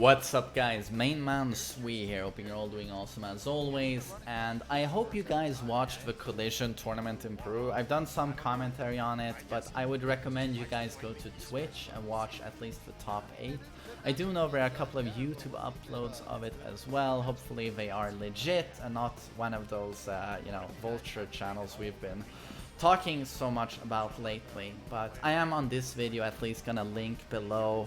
What's up guys, MainManSWE here, hoping you're all doing awesome as always, and I hope you guys watched the Collision tournament in Peru. I've done some commentary on it, but I would recommend you guys go to Twitch and watch at least the top 8. I do know there are a couple of YouTube uploads of it as well. Hopefully they are legit and not one of those, vulture channels we've been talking so much about lately. But I am on this video at least gonna link below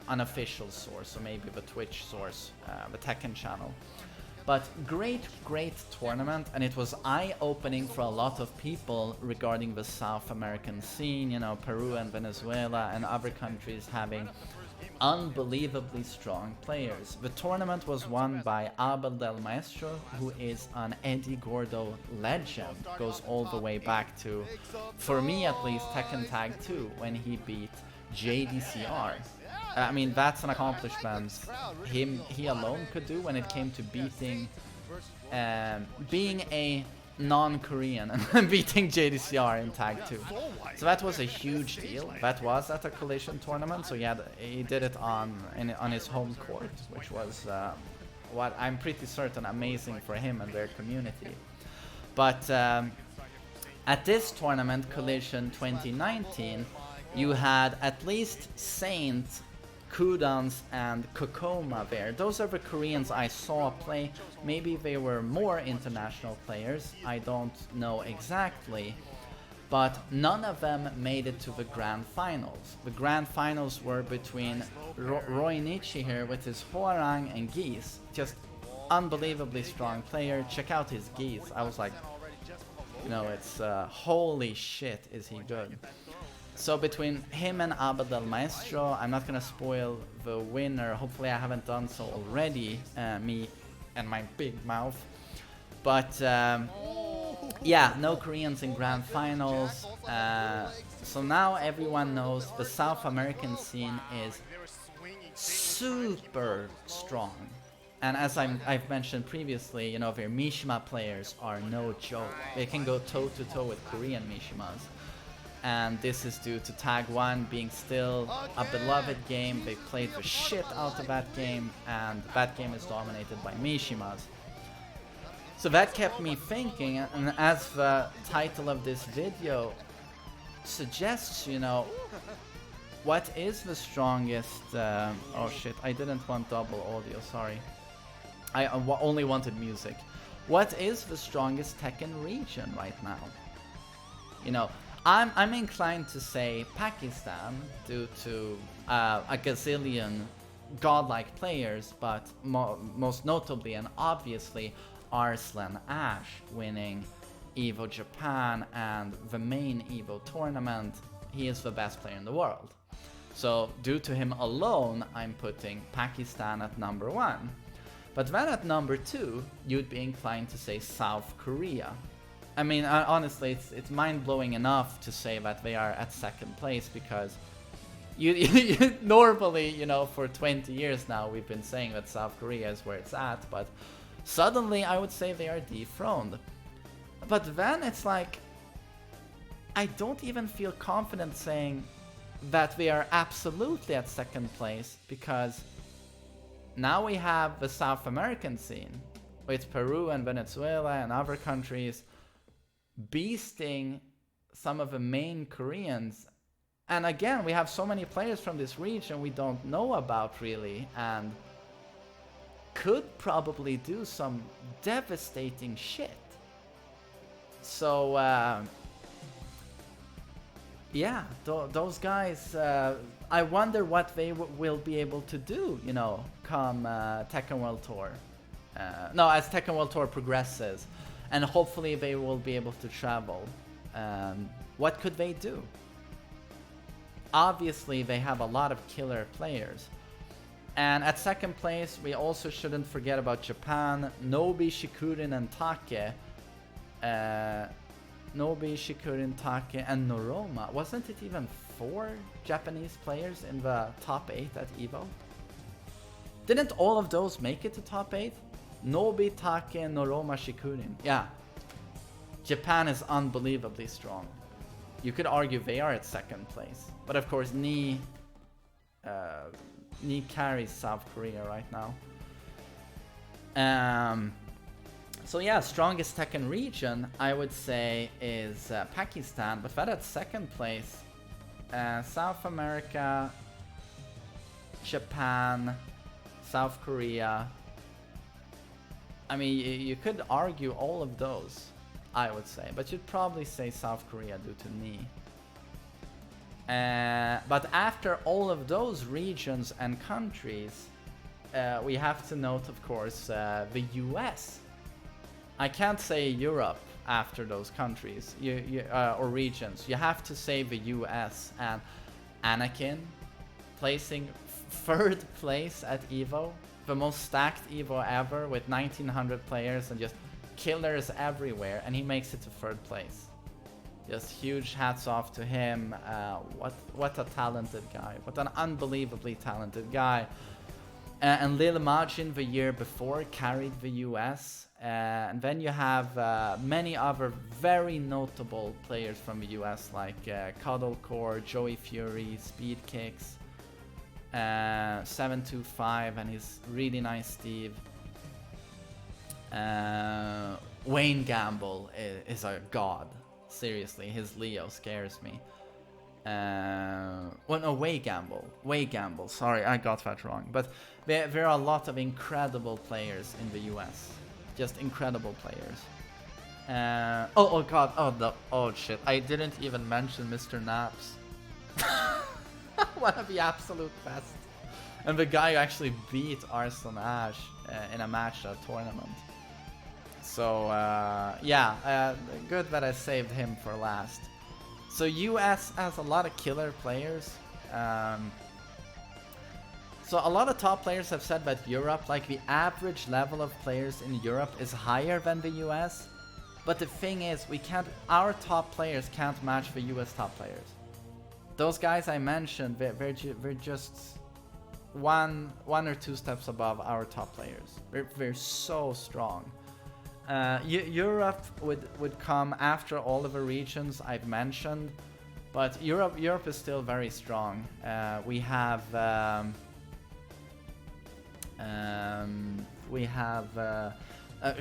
unofficial source, so maybe the Twitch source, the Tekken channel. But great tournament, and it was eye-opening for a lot of people regarding the South American scene, you know, Peru and Venezuela and other countries having unbelievably strong players. The tournament was won by Abel del Maestro, who is an Eddie Gordo legend, goes all the way back to, for me at least, Tekken Tag 2 when he beat JDCR. I mean, that's an accomplishment he alone could do when it came to beating, being a non-Korean and beating JDCR in Tag 2. So that was a huge deal. That was at a Collision tournament, so he did it on his home court, which was what I'm pretty certain amazing for him and their community. But at this tournament, Collision 2019, you had at least Saint, Kudans, and Kokoma there. Those are the Koreans I saw play. Maybe they were more international players, I don't know exactly. But none of them made it to the Grand Finals. The Grand Finals were between Roy Nietzsche here with his Hwoarang and Geese. Just unbelievably strong player. Check out his Geese. I was like, you know, it's holy shit, is he good. So between him and Abel del Maestro, I'm not gonna spoil the winner. Hopefully I haven't done so already, me and my big mouth. But yeah, no Koreans in Grand Finals. So now everyone knows the South American scene is super strong. And as I've mentioned previously, you know, their Mishima players are no joke. They can go toe to toe with Korean Mishimas. And this is due to Tag 1 being still a beloved game. They played the shit out of that game, and that game is dominated by Mishimas. So that kept me thinking, and as the title of this video suggests, you know, what is the strongest... oh shit, I didn't want double audio, sorry. I only wanted music. What is the strongest Tekken region right now? You know, I'm inclined to say Pakistan due to a gazillion godlike players, but most notably and obviously Arslan Ash winning EVO Japan and the main EVO tournament. He is the best player in the world. So due to him alone, I'm putting Pakistan at number 1. But then at number 2, you'd be inclined to say South Korea. I mean, honestly, it's mind-blowing enough to say that they are at second place, because you normally, you know, for 20 years now, we've been saying that South Korea is where it's at, but suddenly I would say they are dethroned. But then it's like, I don't even feel confident saying that they are absolutely at second place, because now we have the South American scene with Peru and Venezuela and other countries beasting some of the main Koreans. And again, we have so many players from this region we don't know about really, and could probably do some devastating shit. So yeah, those guys, I wonder what they will be able to do, you know, come Tekken World Tour. No, as Tekken World Tour progresses. And hopefully they will be able to travel. What could they do? Obviously, they have a lot of killer players. And at second place, we also shouldn't forget about Japan. Nobi, Shikurin, and Take. Nobi, Shikurin, Take, and Noroma. Wasn't it even 4 Japanese players in the top 8 at EVO? Didn't all of those make it to top 8? Nobi, Take, Noroma, Shikurin. Yeah. Japan is unbelievably strong. You could argue they are at second place. But of course, Ni Knee carries South Korea right now. So yeah, strongest Tekken region, I would say, is Pakistan, but that at second place. South America, Japan, South Korea. I mean, you could argue all of those, I would say, but you'd probably say South Korea due to knee. But after all of those regions and countries, we have to note, of course, the US. I can't say Europe after those countries or regions. You have to say the US, and Anakin placing third place at EVO, the most stacked EVO ever with 1900 players and just killers everywhere, and he makes it to third place. Just huge hats off to him. What a talented guy. What an unbelievably talented guy. And Lil Majin the year before carried the US. And then you have many other very notable players from the US like Cuddlecore, Joey Fury, Speed Kicks, 725 and his really nice Steve. Wayne Gamble is a god. Seriously, his Leo scares me. Well, no, Way Gamble. Sorry, I got that wrong. But there are a lot of incredible players in the US. Just incredible players. Oh god. Oh shit. I didn't even mention Mr. Naps. One of the absolute best. And the guy who actually beat Arslan Ash in a match at a tournament. So yeah, good that I saved him for last. So US has a lot of killer players. So a lot of top players have said that Europe, like the average level of players in Europe is higher than the US. But the thing is, our top players can't match the US top players. Those guys I mentioned, they're just one or two steps above our top players. They're so strong. Europe would come after all of the regions I've mentioned, but Europe is still very strong. We have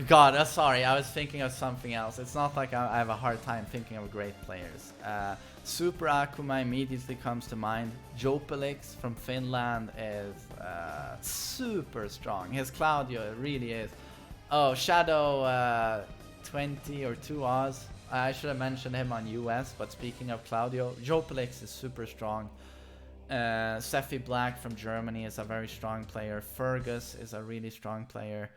God, sorry, I was thinking of something else. It's not like I have a hard time thinking of great players. Super Akuma immediately comes to mind. Jopelix from Finland is super strong. His Claudio really is. Oh, Shadow 20 or 2 Oz. I should have mentioned him on US, but speaking of Claudio, Jopelix is super strong. Sephi Black from Germany is a very strong player. Fergus is a really strong player.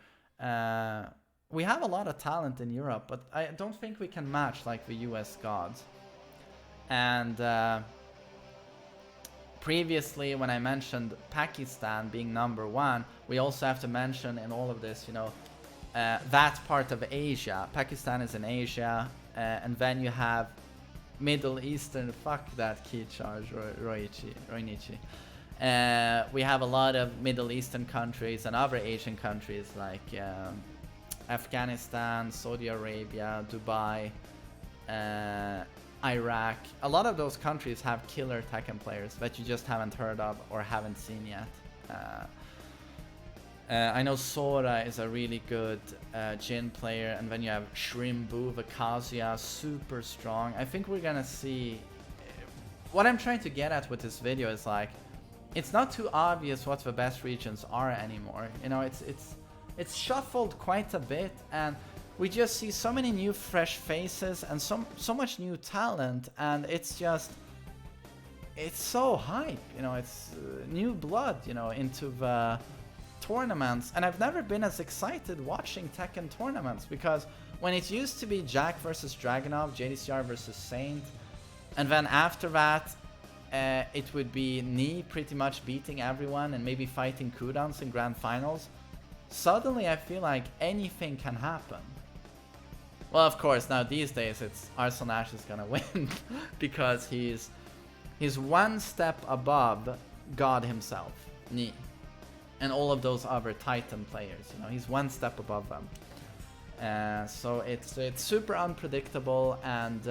We have a lot of talent in Europe, but I don't think we can match like the US gods. And previously, when I mentioned Pakistan being #1, we also have to mention in all of this, you know, that part of Asia. Pakistan is in Asia, and then you have Middle Eastern. Fuck that key charge, Roinichi. We have a lot of Middle Eastern countries and other Asian countries like Afghanistan, Saudi Arabia, Dubai, Iraq. A lot of those countries have killer Tekken players that you just haven't heard of or haven't seen yet. I know Sora is a really good Jin player, and then you have Shrimbu, the Kazuya, super strong. I think we're gonna see... What I'm trying to get at with this video is like, it's not too obvious what the best regions are anymore. You know, it's shuffled quite a bit, and we just see so many new fresh faces and so much new talent, and it's so hype. You know, it's new blood, you know, into the tournaments. And I've never been as excited watching Tekken tournaments, because when it used to be Jack versus Dragunov, JDCR versus Saint, and then after that it would be Knee pretty much beating everyone and maybe fighting cooldowns in grand finals, suddenly I feel like anything can happen. Well, of course, now these days it's Arslan Ash is gonna win because he's one step above God himself, Knee, and all of those other Titan players. You know, he's one step above them. So it's super unpredictable, and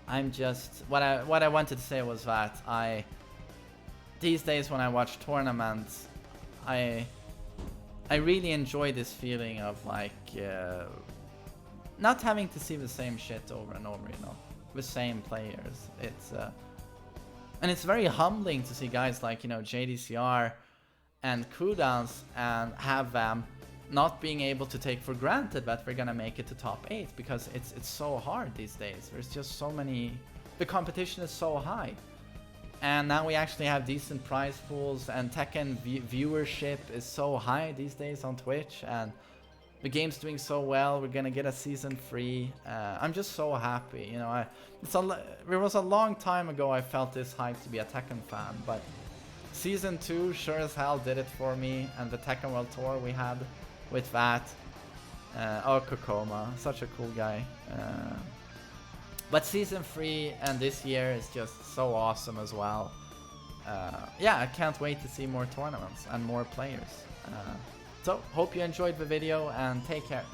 I'm just what I wanted to say was that these days when I watch tournaments, I really enjoy this feeling of like not having to see the same shit over and over, you know, the same players. It's and it's very humbling to see guys like, you know, JDCR and cooldowns and have them not being able to take for granted that we're gonna make it to top 8, because it's so hard these days. There's just so many, the competition is so high, and now we actually have decent prize pools, and Tekken viewership is so high these days on Twitch, and the game's doing so well. We're gonna get a season 3. I'm just so happy, you know. There was a long time ago I felt this hype to be a Tekken fan, but season 2 sure as hell did it for me, and the Tekken World Tour we had with that. Oh, Kokoma, such a cool guy. But season 3 and this year is just so awesome as well. Yeah, I can't wait to see more tournaments and more players. So, hope you enjoyed the video and take care.